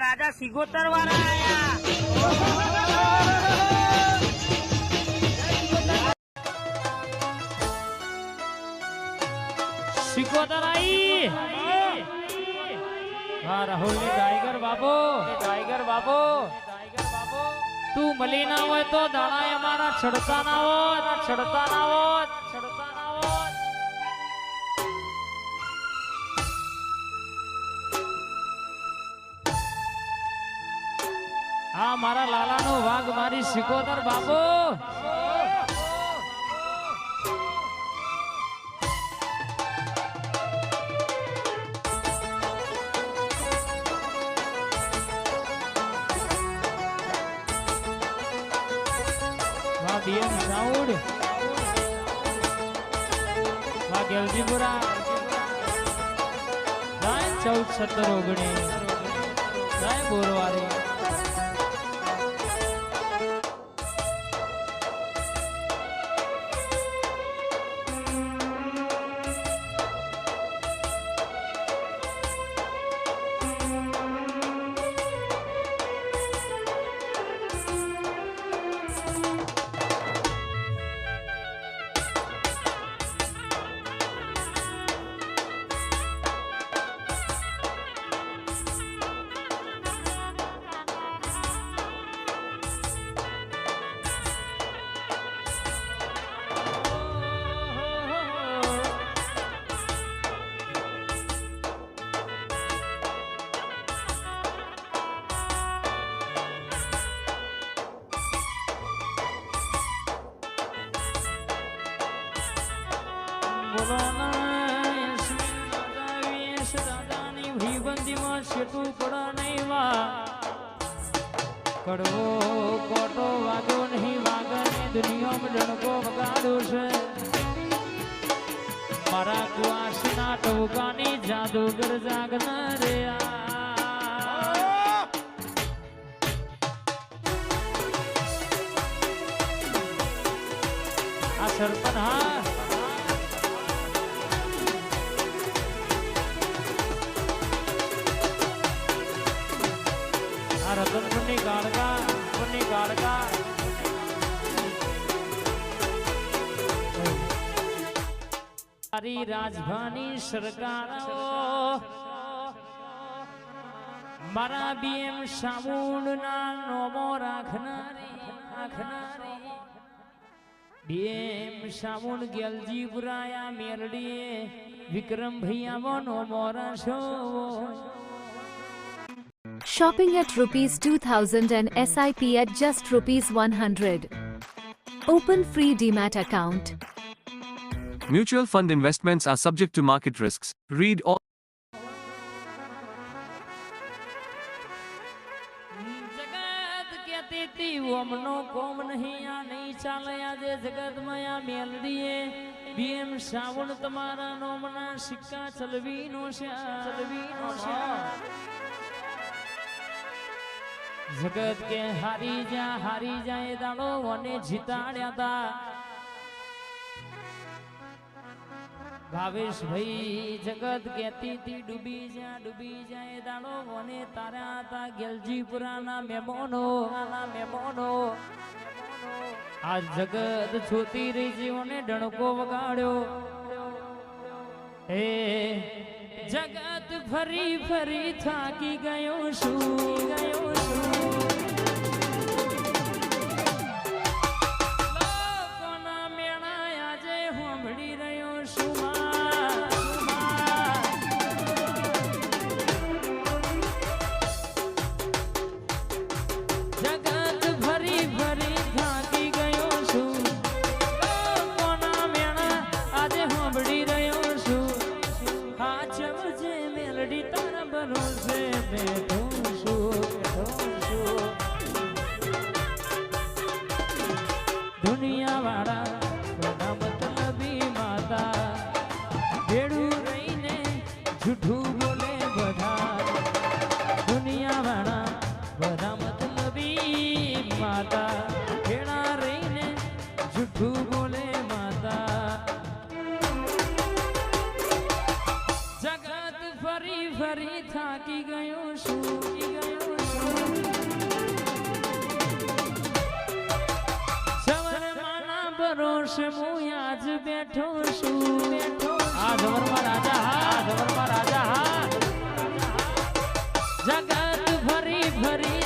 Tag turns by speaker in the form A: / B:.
A: રાજા સિગોતર વાળા આયા સિગોતર આઈ હા રાહુલ ની ટાઈગર બાબો તું મળી ના હોય તો દાણા અમારા છડતા ના હોય આ મારા લાલાનો વાઘ મારી સિકોદર બાબો વાહ બીએમ સાઉડ વાહ ગેલજીપુરા 14-17-19 બોરવારી કડવો કોટો વાગ્યો નહીં વાગને દુનિયામાં ડણકો વગાડ્યો છે મારા કુવાસના ટોકાની જાદુગર જાગનાર રે આ સરપન હા રતનપુરની ગાળકા તારી રાજધાની સરકારો મારા બીએમ સામુંડના નોમો રાખનારી બીએમ સામુંડ ગેલજીપુરાયા મેરડીએ વિક્રમ ભૈયા નોમો રાશો
B: Shopping at ₹2,000 and SIP at just ₹100. Open free Demat account.
C: Mutual fund investments are subject to market risks. Read all.
A: જગત કેતી તી ઓમનો કોમ નહીં આ નહીં ચાલે આજે જગત માં આ મેલડીએ બીએમ સાવણ તમારા નોમના સિક્કા ચલવીનો છે જગત કે હારી જા એ દાડો અને જીતાડ્યા તા ભાવેશ ભાઈ જગત કેતી તી ડૂબી જા એ દાડો અને તારા હતા ગેલજીપુરાના મહેમાનો આ જગત છોતી રહી જીવને ડણકો વગાડ્યો હે જગત ફરી થાકી ગયો છું લોકોના મેળા આજે સાંભળી રહ્યો છું જગત ફરી થાકી ગયો છું લોકોના મેળા આજે સાંભળી રહ્યો છું મેલડી તારા ભરોસે બેઠો છું દુનિયા વાળા બધા મતલબી માતા ભેડું રહીને જૂઠું બોલે બધા દુનિયા વાળા બધા મતલબી માતા ભેડા રહીને જૂઠું બોલે માતા જગત ફરી ફરી થાકી ગયો છું સવરમાના ભરોસે હું આજ બેઠો છું આ જવરમાં રાજા હા જગત ફરી ફરી